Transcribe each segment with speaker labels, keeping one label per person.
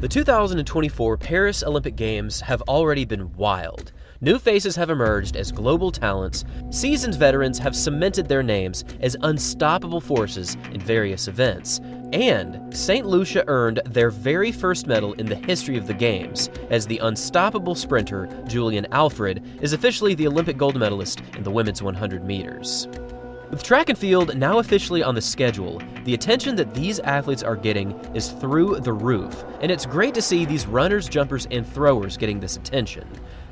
Speaker 1: The 2024 Paris Olympic Games have already been wild. New faces have emerged as global talents, seasoned veterans have cemented their names as unstoppable forces in various events, and St. Lucia earned their very first medal in the history of the Games, as the unstoppable sprinter Julian Alfred is officially the Olympic gold medalist in the women's 100 meters. With track and field now officially on the schedule, the attention that these athletes are getting is through the roof, and it's great to see these runners, jumpers, and throwers getting this attention.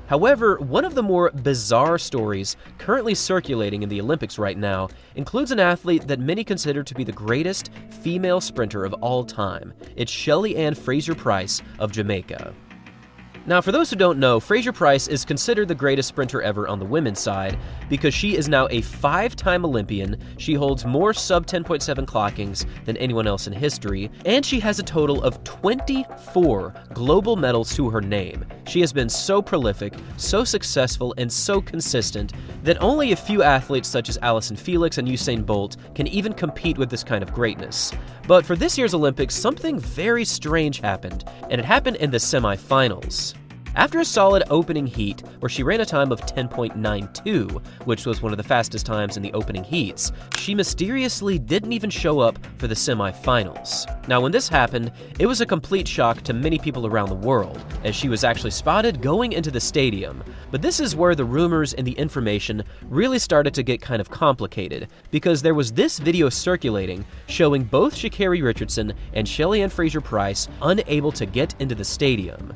Speaker 1: However, one of the more bizarre stories currently circulating in the Olympics right now includes an athlete that many consider to be the greatest female sprinter of all time. It's Shelly-Ann Frayser Pryce of Jamaica. Now, for those who don't know, Frayser Pryce is considered the greatest sprinter ever on the women's side because she is now a 5-time Olympian, she holds more sub-10.7 clockings than anyone else in history, and she has a total of 24 global medals to her name. She has been so prolific, so successful, and so consistent that only a few athletes such as Allyson Felix and Usain Bolt can even compete with this kind of greatness. But for this year's Olympics, something very strange happened, and it happened in the semifinals. After a solid opening heat, where she ran a time of 10.92, which was one of the fastest times in the opening heats, she mysteriously didn't even show up for the semifinals. Now, when this happened, it was a complete shock to many people around the world, as she was actually spotted going into the stadium. But this is where the rumors and the information really started to get kind of complicated, because there was this video circulating showing both Sha'Carri Richardson and Shelly-Ann Frayser Pryce unable to get into the stadium.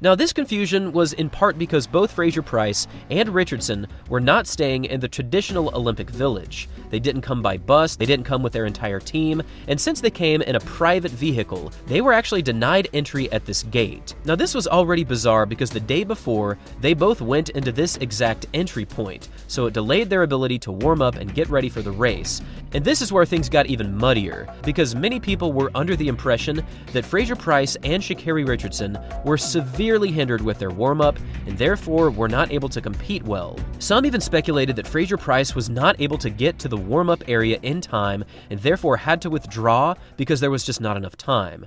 Speaker 1: Now, this confusion was in part because both Frayser Pryce and Richardson were not staying in the traditional Olympic Village. They didn't come by bus, they didn't come with their entire team, and since they came in a private vehicle, they were actually denied entry at this gate. Now, this was already bizarre because the day before, they both went into this exact entry point, so it delayed their ability to warm up and get ready for the race. And this is where things got even muddier, because many people were under the impression that Frayser Pryce and Sha'Carri Richardson were severely hindered with their warm-up and therefore were not able to compete well. Some even speculated that Frayser Pryce was not able to get to the warm-up area in time and therefore had to withdraw because there was just not enough time.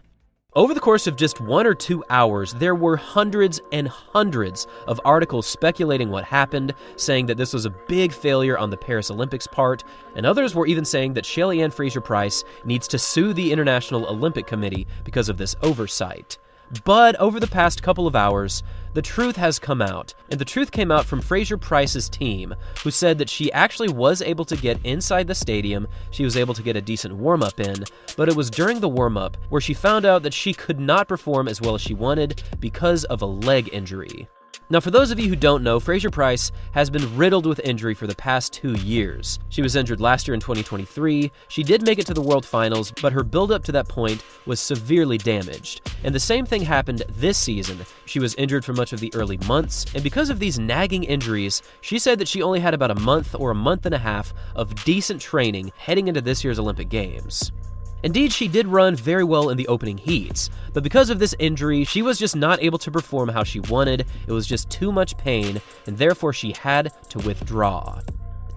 Speaker 1: Over the course of just 1 or 2 hours, there were hundreds and hundreds of articles speculating what happened, saying that this was a big failure on the Paris Olympics' part, and others were even saying that Shelly-Ann Frayser Pryce needs to sue the International Olympic Committee because of this oversight. But over the past couple of hours, the truth has come out, and the truth came out from Frayser Pryce's team, who said that she actually was able to get inside the stadium, she was able to get a decent warm-up in, but it was during the warm-up where she found out that she could not perform as well as she wanted because of a leg injury. Now, for those of you who don't know, Frayser Pryce has been riddled with injury for the past 2 years. She was injured last year in 2023. She did make it to the World Finals, but her build-up to that point was severely damaged. And the same thing happened this season. She was injured for much of the early months, and because of these nagging injuries, she said that she only had about a month or a month and a half of decent training heading into this year's Olympic Games. Indeed, she did run very well in the opening heats, but because of this injury, she was just not able to perform how she wanted. It was just too much pain, and therefore she had to withdraw.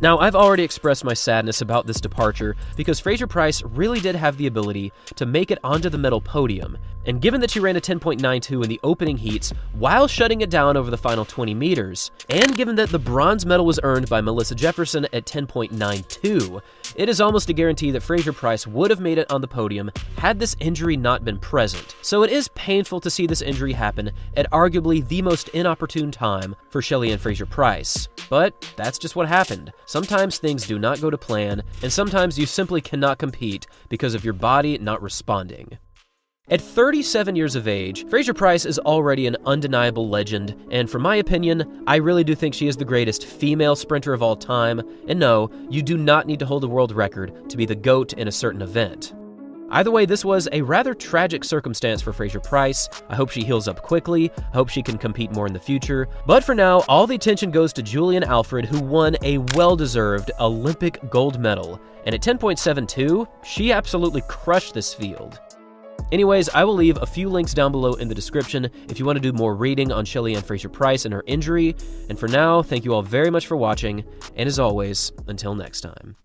Speaker 1: Now, I've already expressed my sadness about this departure because Frayser Pryce really did have the ability to make it onto the medal podium, and given that she ran a 10.92 in the opening heats while shutting it down over the final 20 meters, and given that the bronze medal was earned by Melissa Jefferson at 10.92, it is almost a guarantee that Frayser Pryce would have made it on the podium had this injury not been present. So it is painful to see this injury happen at arguably the most inopportune time for Shelly-Ann Frayser Pryce. But that's just what happened. Sometimes things do not go to plan, and sometimes you simply cannot compete because of your body not responding. At 37 years of age, Frayser Pryce is already an undeniable legend, and from my opinion, I really do think she is the greatest female sprinter of all time, and no, you do not need to hold a world record to be the GOAT in a certain event. Either way, this was a rather tragic circumstance for Frayser Pryce. I hope she heals up quickly, I hope she can compete more in the future, but for now, all the attention goes to Julian Alfred, who won a well-deserved Olympic gold medal, and at 10.72, she absolutely crushed this field. Anyways, I will leave a few links down below in the description if you want to do more reading on Shelly-Ann Frayser Pryce and her injury. And for now, thank you all very much for watching, and as always, until next time.